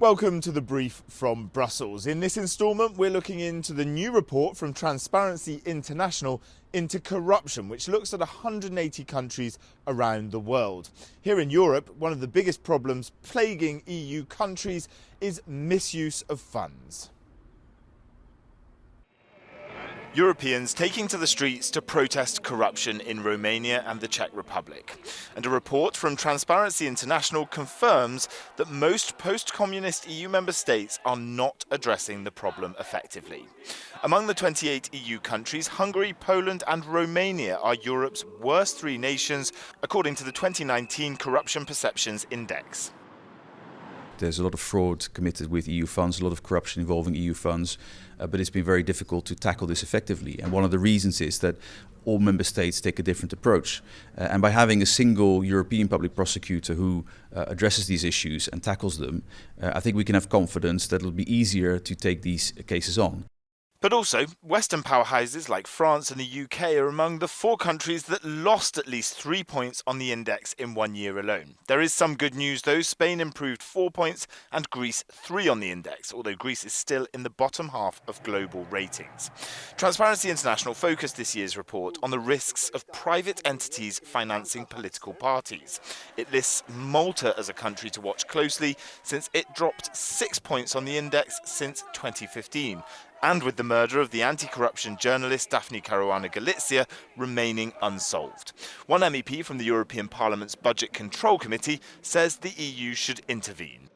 Welcome to the brief from Brussels. In this instalment, we're looking into the new report from Transparency International into corruption, which looks at 180 countries around the world. Here in Europe, one of the biggest problems plaguing EU countries is misuse of funds. Europeans taking to the streets to protest corruption in Romania and the Czech Republic. And a report from Transparency International confirms that most post-communist EU member states are not addressing the problem effectively. Among the 28 EU countries, Hungary, Poland and Romania are Europe's worst three nations, according to the 2019 Corruption Perceptions Index. There's a lot of fraud committed with EU funds, a lot of corruption involving EU funds, but it's been very difficult to tackle this effectively. And one of the reasons is that all member states take a different approach. And by having a single European public prosecutor who addresses these issues and tackles them, I think we can have confidence that it'll be easier to take these cases on. But also, Western powerhouses like France and the UK are among the 4 countries that lost at least 3 points on the index in 1 year alone. There is some good news though. Spain improved 4 points and Greece 3 on the index, although Greece is still in the bottom half of global ratings. Transparency International focused this year's report on the risks of private entities financing political parties. It lists Malta as a country to watch closely, since it dropped 6 points on the index since 2015. And with the murder of the anti-corruption journalist Daphne Caruana Galizia remaining unsolved. One MEP from the European Parliament's Budget Control Committee says the EU should intervene.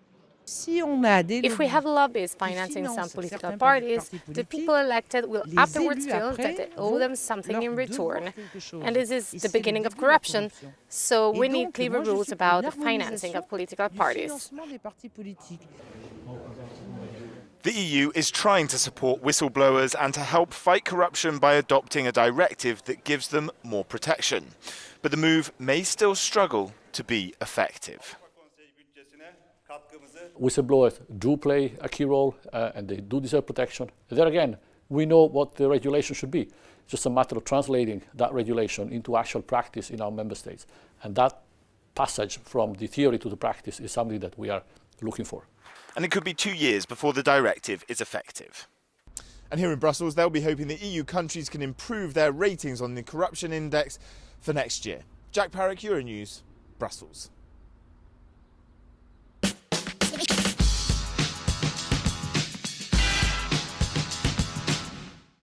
If we have lobbies financing some political parties, the people elected will afterwards feel that they owe them something in return. And this is the beginning of corruption, so we need clearer rules about the financing of political parties. The EU is trying to support whistleblowers and to help fight corruption by adopting a directive that gives them more protection. But the move may still struggle to be effective. Whistleblowers do play a key role and they do deserve protection. There again, we know what the regulation should be. It's just a matter of translating that regulation into actual practice in our member states. And that passage from the theory to the practice is something that we are looking for. And it could be 2 years before the directive is effective. And here in Brussels, they'll be hoping that EU countries can improve their ratings on the corruption index for next year. Jack Parrick, Euronews, Brussels.